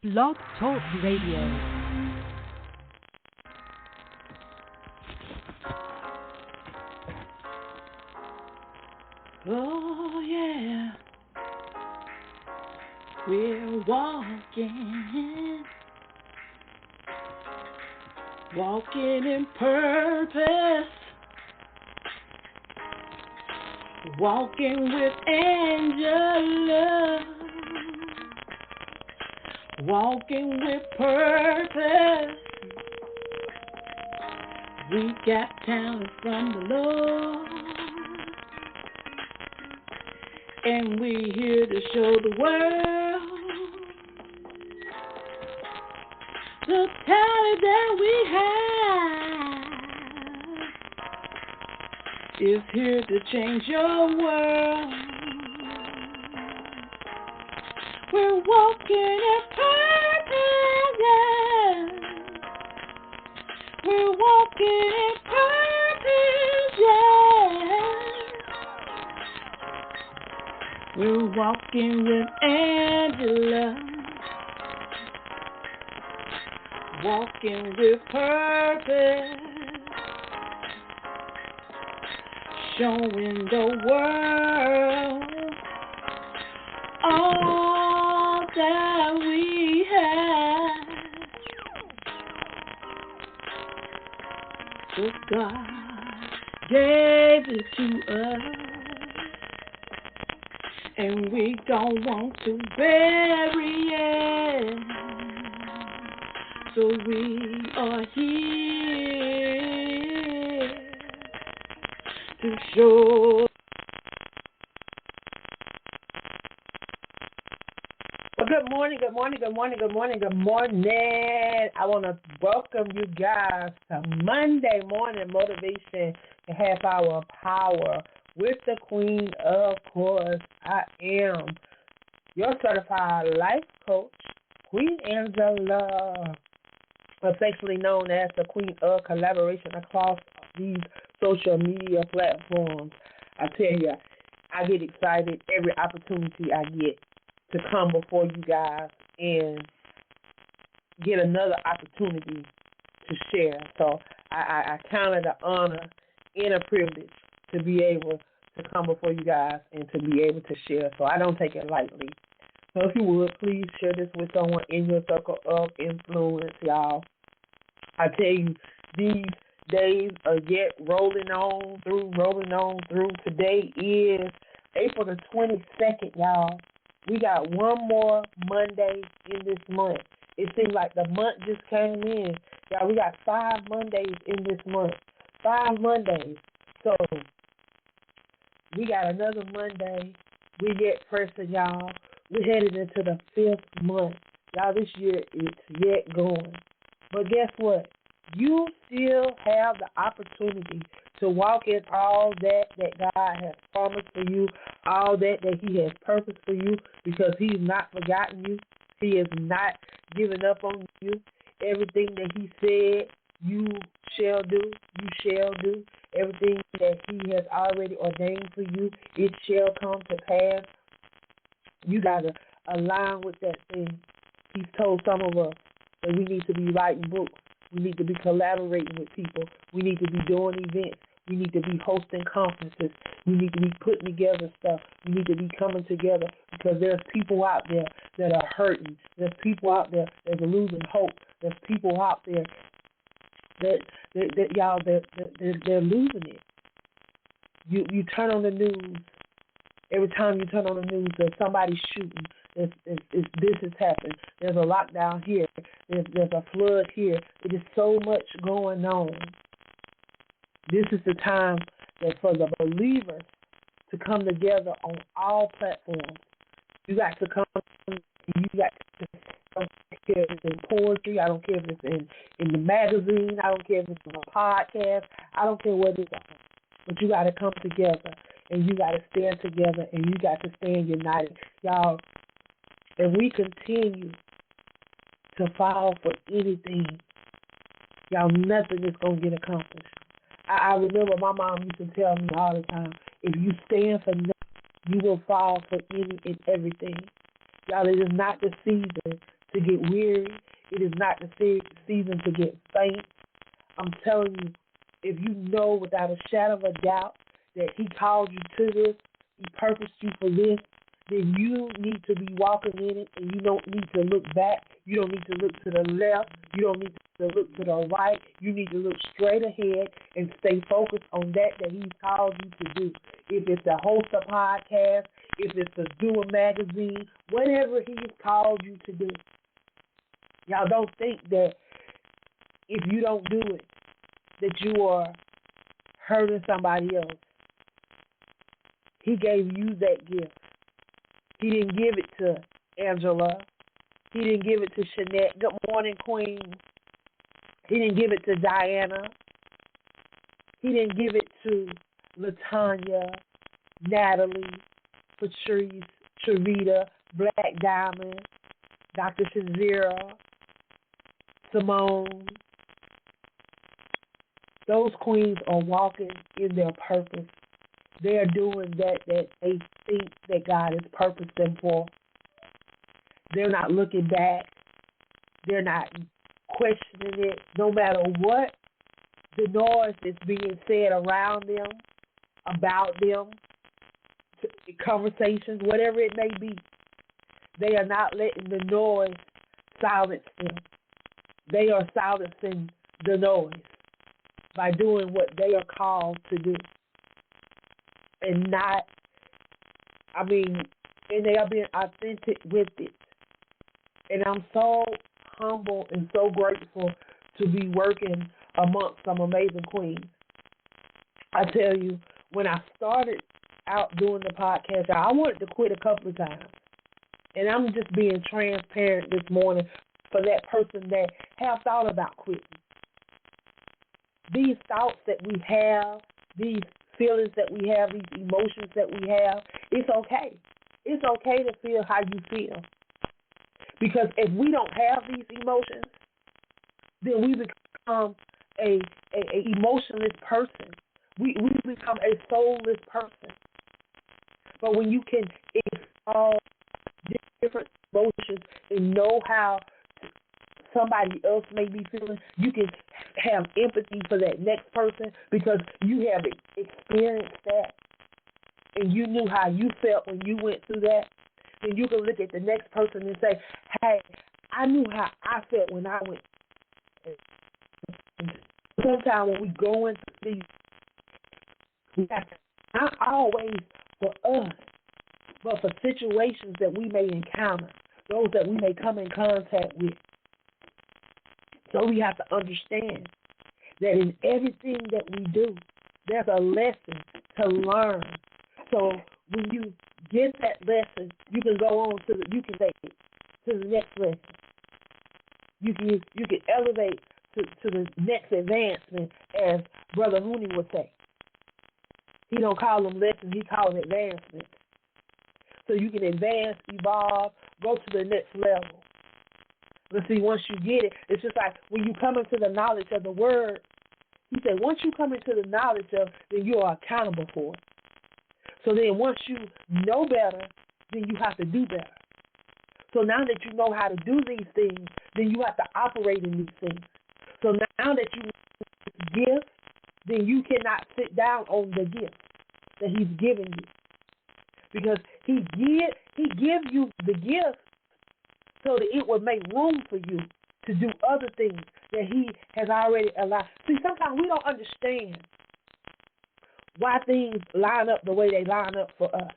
Blog Talk Radio. Oh yeah, we're walking in purpose, walking with Angela, walking with purpose. We got talent from the Lord, and we here to show the world the talent that we have is here to change your world. We're walking in purpose, yeah. We're walking in purpose, yeah. We're walking with Angela, walking with purpose, showing the world all that we have. So God gave it to us, and we don't want to bury it. So we are here to show. Well, good morning. I want to welcome you guys to Monday morning motivation and half hour of power with the Queen. Of course, I am your certified life coach, Queen Angela, affectionately known as the Queen of Collaboration across these social media platforms. I tell you, I get excited every opportunity I get to come before you guys and get another opportunity to share. So I count it an honor and a privilege to be able to come before you guys and to be able to share. So I don't take it lightly. So if you would, please share this with someone in your circle of influence, y'all. I tell you, these days are yet rolling on through. Today is April the 22nd, y'all. We got one more Monday in this month. It seems like the month just came in. Y'all, we got 5 Mondays in this month. 5 Mondays. So we got another Monday. We get pressing, y'all. We're headed into the 5th month. Y'all, this year it's yet going. But guess what? You still have the opportunity to walk in all that God has promised for you, all that He has purposed for you, because He's not forgotten you. He has not given up on you. Everything that He said you shall do, you shall do. Everything that He has already ordained for you, it shall come to pass. You got to align with that thing. He's told some of us that we need to be writing books. We need to be collaborating with people. We need to be doing events. We need to be hosting conferences. We need to be putting together stuff. We need to be coming together because there's people out there that are hurting. There's people out there that are losing hope. There's people out there that y'all, they're losing it. You turn on the news. Every time you turn on the news, there's somebody shooting. This has happened. There's a lockdown here. There's a flood here. It is so much going on. This is the time that for the believers to come together on all platforms. You got to come. You got to. I don't care if it's in poetry. I don't care if it's in the magazine. I don't care if it's in a podcast. I don't care what it is. But you got to come together, and you got to stand together, and you got to stand united, y'all. If we continue to fall for anything, y'all, nothing is going to get accomplished. I remember my mom used to tell me all the time, if you stand for nothing, you will fall for any and everything. Y'all, it is not the season to get weary. It is not the season to get faint. I'm telling you, if you know without a shadow of a doubt that he called you to this, he purposed you for this, then you need to be walking in it, and you don't need to look back. You don't need to look to the left. You don't need to look to the right. You need to look straight ahead and stay focused on that he's called you to do. If it's to host a podcast, if it's to do a magazine, whatever he's called you to do. Y'all don't think that if you don't do it, that you are hurting somebody else. He gave you that gift. He didn't give it to Angela. He didn't give it to Shanette. Good morning, Queen. He didn't give it to Diana. He didn't give it to LaTanya, Natalie, Patrice, Sharita, Black Diamond, Dr. Shazira, Simone. Those queens are walking in their purpose. They are doing that they think that God has purposed them for. They're not looking back. They're not questioning it. No matter what the noise is being said around them, about them, conversations, whatever it may be, they are not letting the noise silence them. They are silencing the noise by doing what they are called to do. And they are being authentic with it. And I'm so humble and so grateful to be working amongst some amazing queens. I tell you, when I started out doing the podcast, I wanted to quit a couple of times. And I'm just being transparent this morning for that person that have thought about quitting. These thoughts that we have, these feelings that we have, these emotions that we have, it's okay. It's okay to feel how you feel. Because if we don't have these emotions, then we become a emotionless person. We become a soulless person. But when you can explore different emotions and know how somebody else may be feeling, you can have empathy for that next person because you have experienced that and you knew how you felt when you went through that. Then you can look at the next person and say, hey, I knew how I felt when I went. Sometimes when we go into these, we have to, not always for us, but for situations that we may encounter, those that we may come in contact with. So we have to understand that in everything that we do, there's a lesson to learn. So when you get that lesson, you can go on to you can take it to the next lesson. You can elevate to the next advancement, as Brother Hooney would say. He don't call them lessons, he calls them advancements. So you can advance, evolve, go to the next level. But see, once you get it, it's just like when you come into the knowledge of the word, he said, once you come into the knowledge of, then you are accountable for it. So then once you know better, then you have to do better. So now that you know how to do these things, then you have to operate in these things. So now that you give, then you cannot sit down on the gift that he's given you. Because he gives you the gift so that it will make room for you to do other things that he has already allowed. See, sometimes we don't understand why things line up the way they line up for us.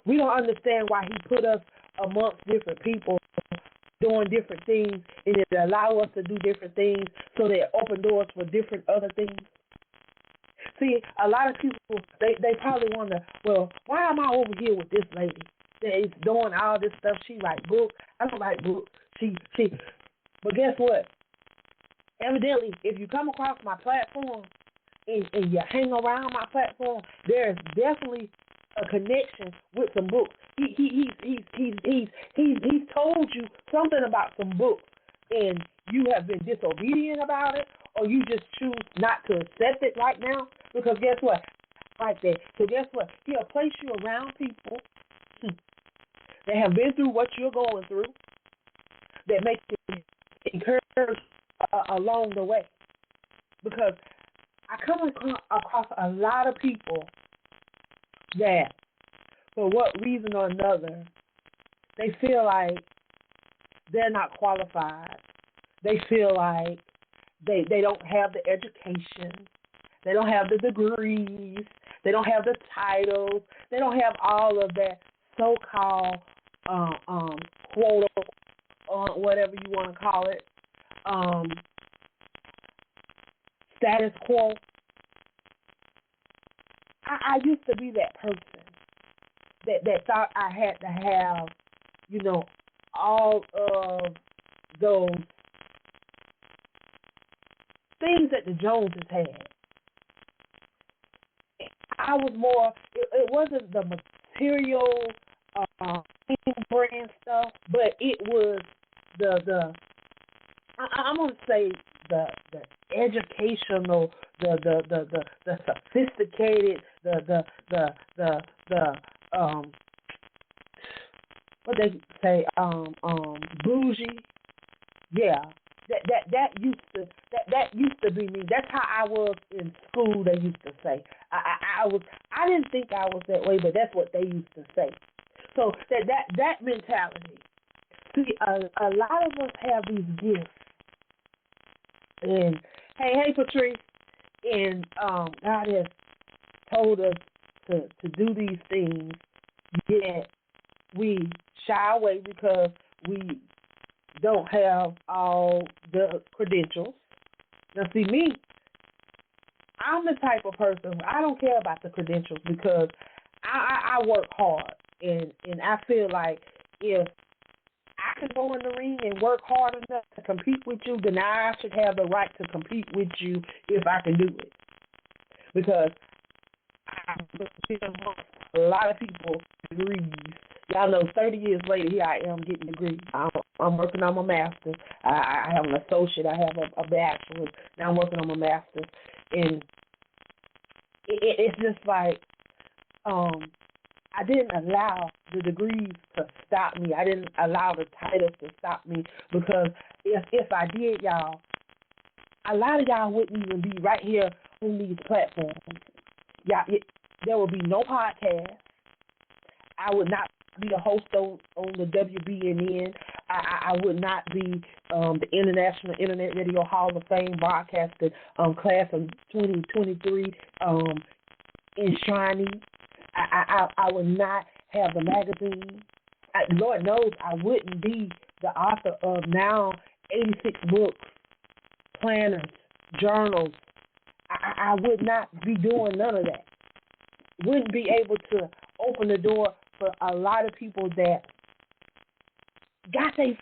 We don't understand why he put us amongst different people doing different things, and it allow us to do different things so they open doors for different other things. See, a lot of people, they probably wonder, well, why am I over here with this lady that is doing all this stuff? She write books. I don't write books. But guess what? Evidently, if you come across my platform and you hang around my platform, there's definitely a connection with some books. He's told you something about some books, and you have been disobedient about it, or you just choose not to accept it right now. Because guess what? Like that. So guess what? He'll place you around people that have been through what you're going through, that make you encourage along the way. Because I come across a lot of people that, for what reason or another, they feel like they're not qualified. They feel like they don't have the education. They don't have the degrees. They don't have the titles. They don't have all of that so-called quote, whatever you want to call it, status quo. I used to be that person that thought I had to have, all of those things that the Joneses had. I was more, it wasn't the material brand stuff, but it was I'm going to say the educational, the sophisticated, what they say, bougie. Yeah, that used to be me. That's how I was in school. They used to say I didn't think I was that way, but that's what they used to say. So that mentality. See, a lot of us have these gifts, and hey, Patrice, and God has told us to do these things, yet we shy away because we don't have all the credentials. Now, see, me, I'm the type of person, I don't care about the credentials because I work hard, and I feel like if I can go in the ring and work hard enough to compete with you, then I should have the right to compete with you if I can do it. Because a lot of people degrees. Y'all know 30 years later, here I am getting degrees. I'm working on my master's. I have an associate. I have a bachelor's. Now I'm working on my master's. And it's just like I didn't allow the degrees to stop me. I didn't allow the titles to stop me because if I did, y'all, a lot of y'all wouldn't even be right here on these platforms. There would be no podcast. I would not be a host on the WBNN. I would not be the International Internet Radio Hall of Fame broadcasting class of 2023 enshrining. I would not have the magazine. Lord knows I wouldn't be the author of now 86 books, planners, journals. I would not be doing none of that. Wouldn't be able to open the door for a lot of people that got they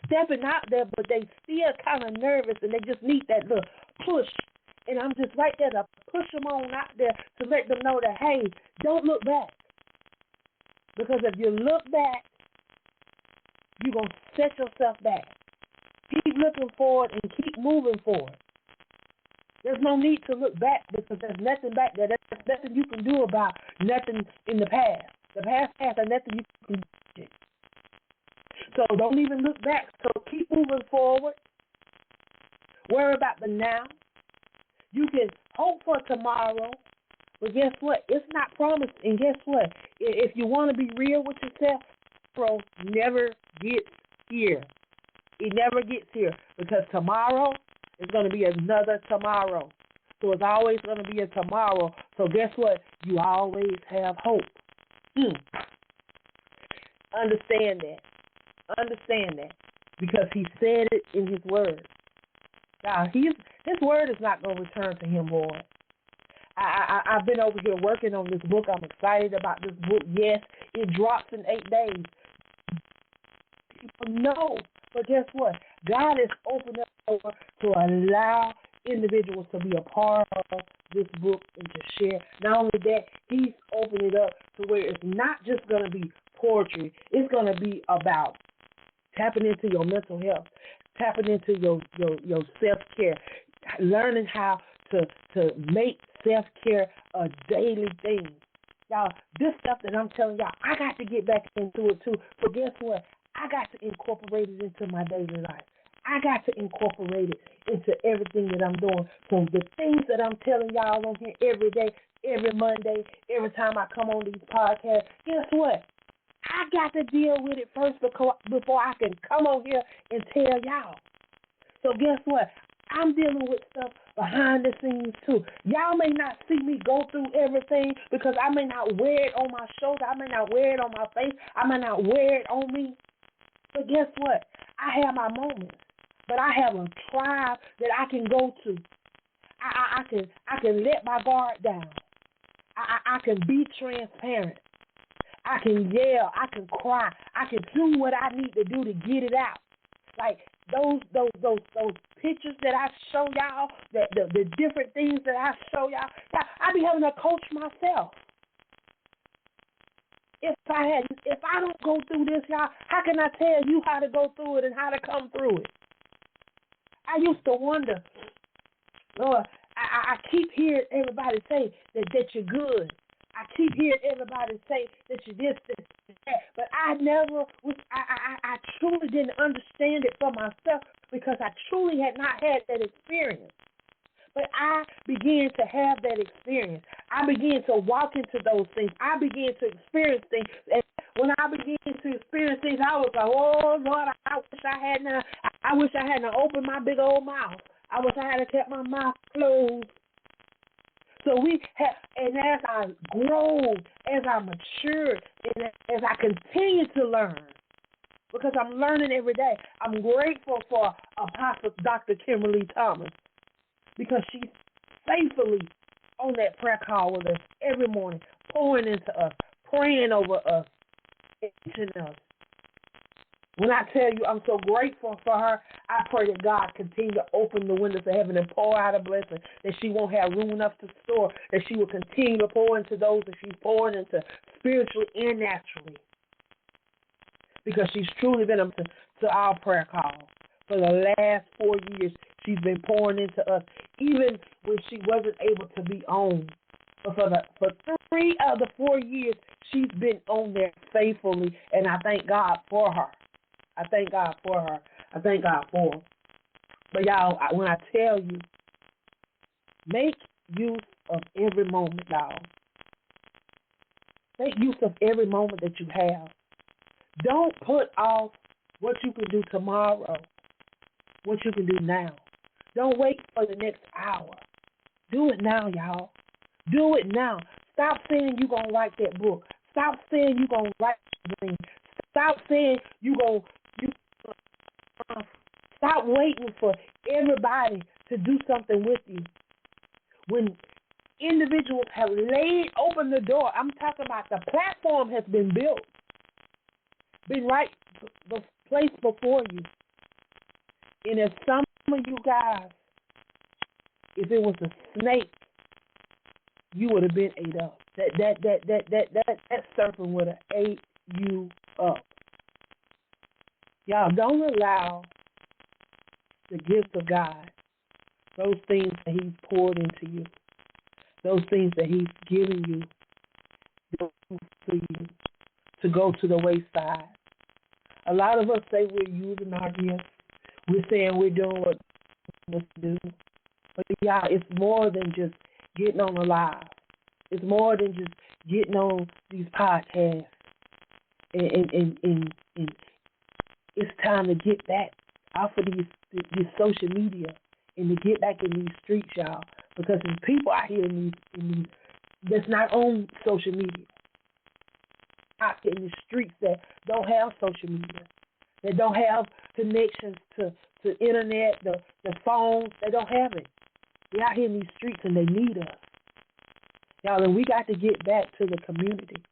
stepping out there, but they still kind of nervous and they just need that little push. And I'm just right there to push them on out there to let them know that, hey, don't look back. Because if you look back, you're going to set yourself back. Keep looking forward and keep moving forward. There's no need to look back because there's nothing back there. There's nothing you can do about nothing in the past. The past and nothing you can do. So don't even look back. So keep moving forward. Worry about the now. You can hope for tomorrow, but guess what? It's not promised. And guess what? If you want to be real with yourself, tomorrow never gets here. It never gets here because tomorrow is going to be another tomorrow. So it's always going to be a tomorrow. So guess what? You always have hope. Understand that. Understand that. Because he said it in his word. Now, his word is not going to return to him, boy. I've been over here working on this book. I'm excited about this book. Yes, it drops in 8 days. People know. But guess what? God is opening up door to allow individuals to be a part of this book and to share. Not only that, he's opened it up to where it's not just going to be poetry. It's going to be about tapping into your mental health, tapping into your self-care, learning how to make self-care a daily thing. Y'all, this stuff that I'm telling y'all, I got to get back into it too. So guess what? I got to incorporate it into my daily life. I got to incorporate it into everything that I'm doing. So the things that I'm telling y'all on here every day, every Monday, every time I come on these podcasts, guess what? I got to deal with it first before I can come on here and tell y'all. So guess what? I'm dealing with stuff behind the scenes too. Y'all may not see me go through everything because I may not wear it on my shoulder. I may not wear it on my face. I may not wear it on me. But guess what? I have my moments. But I have a tribe that I can go to. I can let my guard down. I can be transparent. I can yell. I can cry. I can do what I need to do to get it out. Like those pictures that I show y'all, the different things that I show y'all, I be having to coach myself. If I don't go through this, y'all, how can I tell you how to go through it and how to come through it? I used to wonder, Lord, I keep hearing everybody say that you're good. I keep hearing everybody say that you're this, that. But I never was, I truly didn't understand it for myself because I truly had not had that experience. But I began to have that experience. I began to walk into those things. I began to experience things. And when I began to experience things, I was like, oh, Lord, I wish I hadn't opened my big old mouth. I wish I had kept my mouth closed. So and as I grow, as I mature, and as I continue to learn, because I'm learning every day, I'm grateful for Apostle Dr. Kimberly Thomas, because she's faithfully on that prayer call with us every morning, pouring into us, praying over us, teaching us. When I tell you I'm so grateful for her, I pray that God continue to open the windows of heaven and pour out a blessing, that she won't have room enough to store, that she will continue to pour into those that she's pouring into spiritually and naturally. Because she's truly been up to our prayer call. For the last 4 years, she's been pouring into us, even when she wasn't able to be on. But for 3 of the 4 years, she's been on there faithfully, and I thank God for her. I thank God for her. I thank God for her. But y'all, when I tell you, make use of every moment, y'all. Make use of every moment that you have. Don't put off what you can do tomorrow, what you can do now. Don't wait for the next hour. Do it now, y'all. Do it now. Stop saying you're going to write that book. Stop saying you're going to write the dream. Stop saying stop waiting for everybody to do something with you. When individuals have laid open the door, I'm talking about the platform has been built, been right placed before you. And if some of you guys, if it was a snake, you would have been ate up. That serpent would have ate you up. Y'all, don't allow the gift of God, those things that He's poured into you, those things that He's given you, for you to go to the wayside. A lot of us say we're using our gifts. We're saying we're doing what we're supposed to do. But y'all, it's more than just getting on the live. It's more than just getting on these podcasts. And it's time to get back off of these social media and to get back in these streets, y'all. Because there's people out here in these that's not on social media, out in the streets that don't have social media, that don't have connections to internet, the phones. They don't have it. They're out here in these streets and they need us. Y'all, and we got to get back to the community.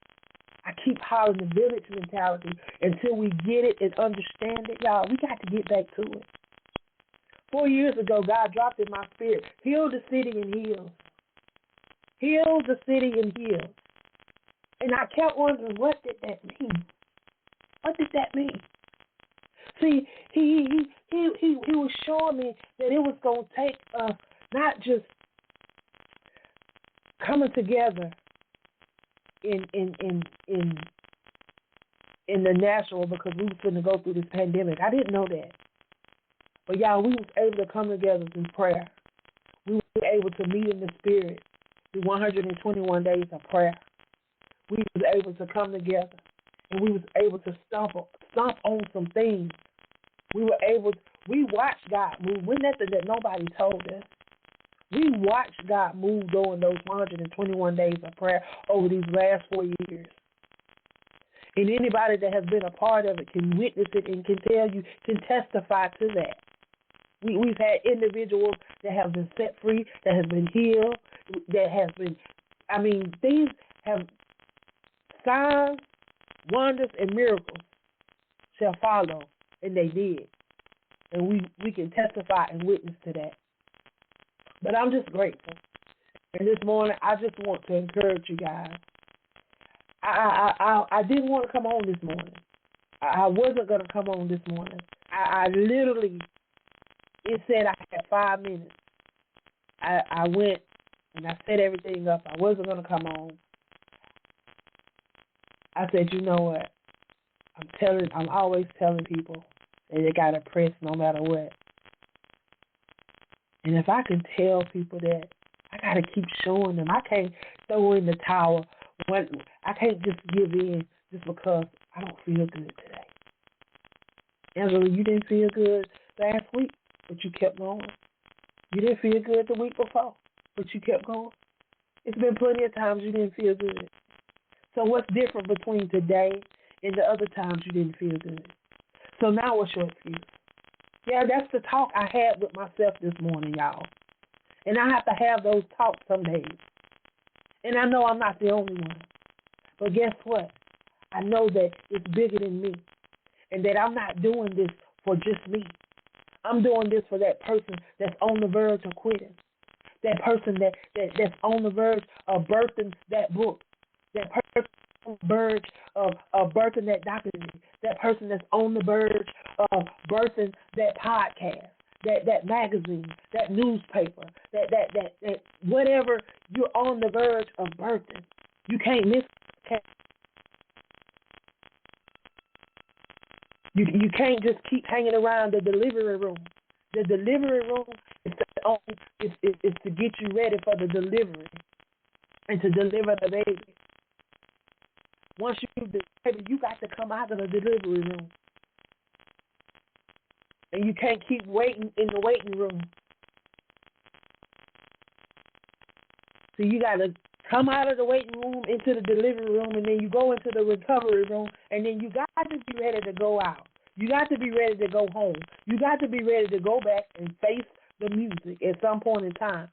I keep hollering the village mentality until we get it and understand it, y'all. We got to get back to it. 4 years ago, God dropped in my spirit, heal the city and heal. Heal the city and heal. And I kept wondering, what did that mean? What did that mean? See, he was showing me that it was going to take not just coming together in in the natural because we was going to go through this pandemic. I didn't know that. But y'all, we was able to come together through prayer. We were able to meet in the spirit through 121 days of prayer. We was able to come together, and we was able to stomp on some things. We watched God move. We're nothing that nobody told us. We watched God move during those 121 days of prayer over these last 4 years. And anybody that has been a part of it can witness it and can tell you, can testify to that. We've had individuals that have been set free, that have been healed, that has been, things have, signs, wonders, and miracles shall follow, and they did. And we can testify and witness to that. But I'm just grateful. And this morning, I just want to encourage you guys. I didn't want to come on this morning. I wasn't going to come on this morning. I literally, it said I had 5 minutes. I went and I set everything up. I wasn't going to come on. I said, you know what? I'm always telling people that they got to press no matter what. And if I can tell people that, I got to keep showing them. I can't throw in the towel. I can't just give in just because I don't feel good today. Angela, you didn't feel good last week, but you kept going. You didn't feel good the week before, but you kept going. It's been plenty of times you didn't feel good. So what's different between today and the other times you didn't feel good? So now what's your excuse? Yeah, that's the talk I had with myself this morning, y'all. And I have to have those talks some days. And I know I'm not the only one. But guess what? I know that it's bigger than me. And that I'm not doing this for just me. I'm doing this for that person that's on the verge of quitting. That person that's on the verge of birthing that book. That person on the verge of birthing that documentary. That person that's on the verge of birthing that podcast. That magazine, that newspaper, that whatever you're on the verge of birthing, you can't miss. You can't just keep hanging around the delivery room. The delivery room is to get you ready for the delivery and to deliver the baby. Once you do the baby, you got to come out of the delivery room. And you can't keep waiting in the waiting room. So you got to come out of the waiting room into the delivery room, and then you go into the recovery room, and then you got to be ready to go out. You got to be ready to go home. You got to be ready to go back and face the music at some point in time.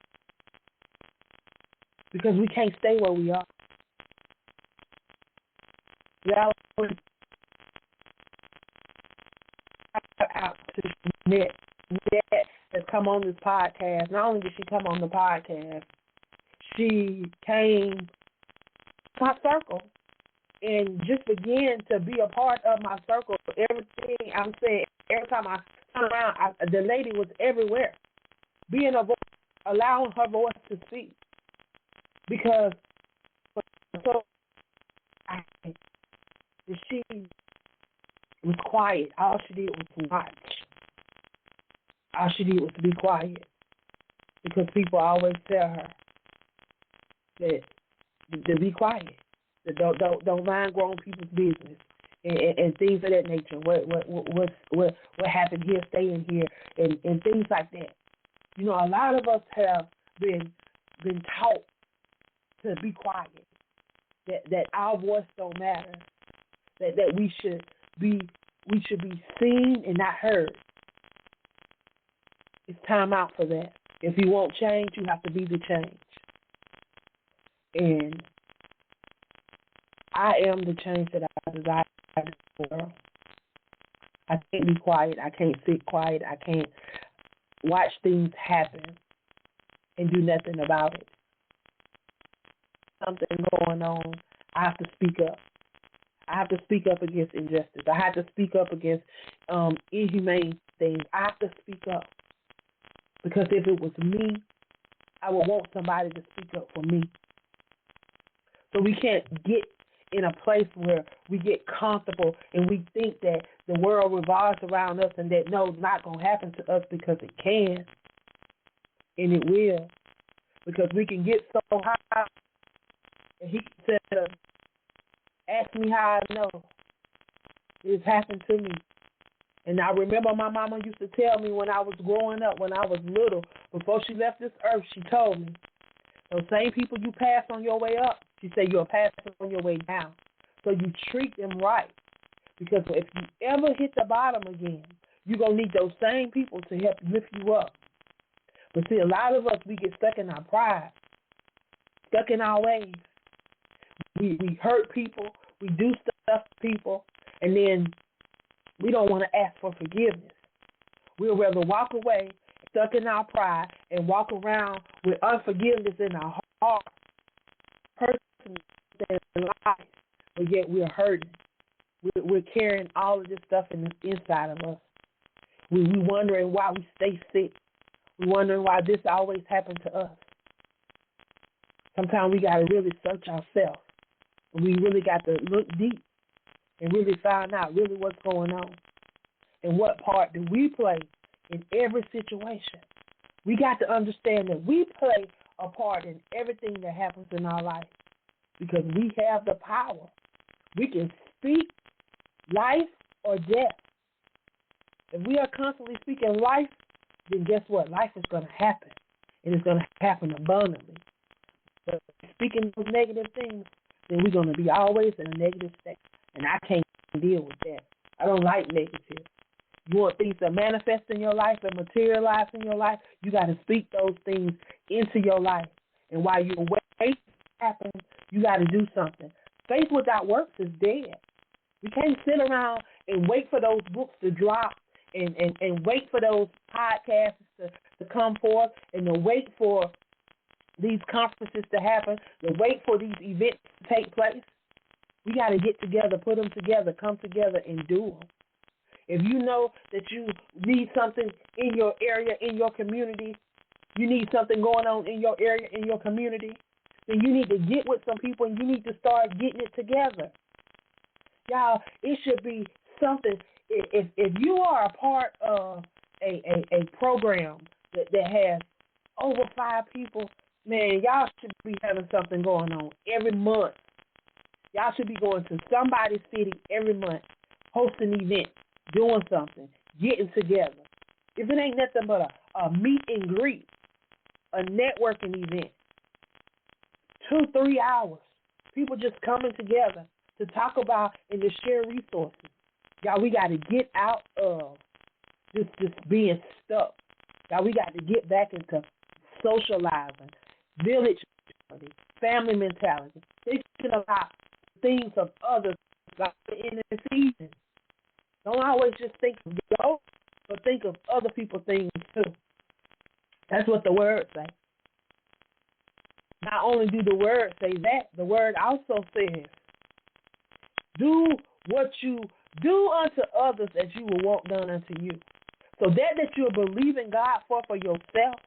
Because we can't stay where we are. Y'all out to Net has come on this podcast. Not only did she come on the podcast, she came to my circle and just began to be a part of my circle. Everything I'm saying, every time I turn around, the lady was everywhere, being a voice, allowing her voice to speak. Because she was quiet. All she did was watch. All she did was to be quiet. Because people always tell her that to be quiet. That don't mind grown people's business and things of that nature. What happened here, stay in here, and things like that. You know, a lot of us have been taught to be quiet. That our voice don't matter. That we should be seen and not heard. It's time out for that. If you want change, you have to be the change. And I am the change that I desire in the world. I can't be quiet. I can't sit quiet. I can't watch things happen and do nothing about it. Something going on, I have to speak up. I have to speak up against injustice. I have to speak up against inhumane things. I have to speak up. Because if it was me, I would want somebody to speak up for me. So we can't get in a place where we get comfortable and we think that the world revolves around us and that, no, it's not going to happen to us, because it can and it will. Because we can get so high and he said, ask me how I know. It's happened to me. And I remember my mama used to tell me when I was growing up, when I was little, before she left this earth, she told me, those same people you pass on your way up, she said you'll pass on your way down. So you treat them right. Because if you ever hit the bottom again, you're going to need those same people to help lift you up. But see, a lot of us, we get stuck in our pride, stuck in our ways. We hurt people, we do stuff to people, and then we don't want to ask for forgiveness. We'll rather walk away, stuck in our pride, and walk around with unforgiveness in our heart, hurting in life, but yet we're hurting. We're carrying all of this stuff inside of us. We're wondering why we stay sick. We're wondering why this always happens to us. Sometimes we got to really search ourselves. We really got to look deep and really find out really what's going on and what part do we play in every situation. We got to understand that we play a part in everything that happens in our life because we have the power. We can speak life or death. If we are constantly speaking life, then guess what? Life is going to happen, and it's going to happen abundantly. But speaking those negative things, then we're going to be always in a negative state, and I can't deal with that. I don't like negative. You want things to manifest in your life and materialize in your life, you got to speak those things into your life. And while you're waiting to happen, you got to do something. Faith without works is dead. We can't sit around and wait for those books to drop and wait for those podcasts to come forth and to wait for these conferences to happen, to wait for these events to take place. We got to get together, put them together, come together and do them. If you know that you need something in your area, in your community, you need something going on in your area, in your community, then you need to get with some people and you need to start getting it together. Y'all, it should be something. If you are a part of a program that has over 5 people, man, y'all should be having something going on every month. Y'all should be going to somebody's city every month, hosting events, doing something, getting together. If it ain't nothing but a meet and greet, a networking event, 2-3 hours, people just coming together to talk about and to share resources. Y'all, we got to get out of just being stuck. Y'all, we got to get back into socializing, village mentality, family mentality, thinking about things of others like in the season. Don't always just think of yours, but think of other people's things too. That's what the word says. Not only do the word say that, the word also says, do what you do unto others as you will want done unto you. So that you're believing God for yourself,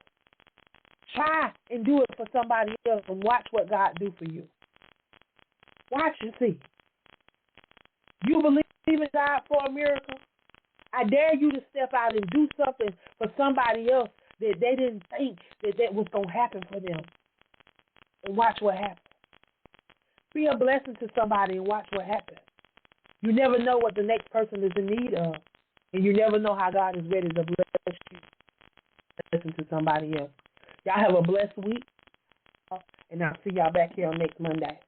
try and do it for somebody else and watch what God do for you. Watch and see. You believe in God for a miracle? I dare you to step out and do something for somebody else that they didn't think that was going to happen for them. And watch what happens. Be a blessing to somebody and watch what happens. You never know what the next person is in need of. And you never know how God is ready to bless you. Listen to somebody else. Y'all have a blessed week. And I'll see y'all back here on next Monday.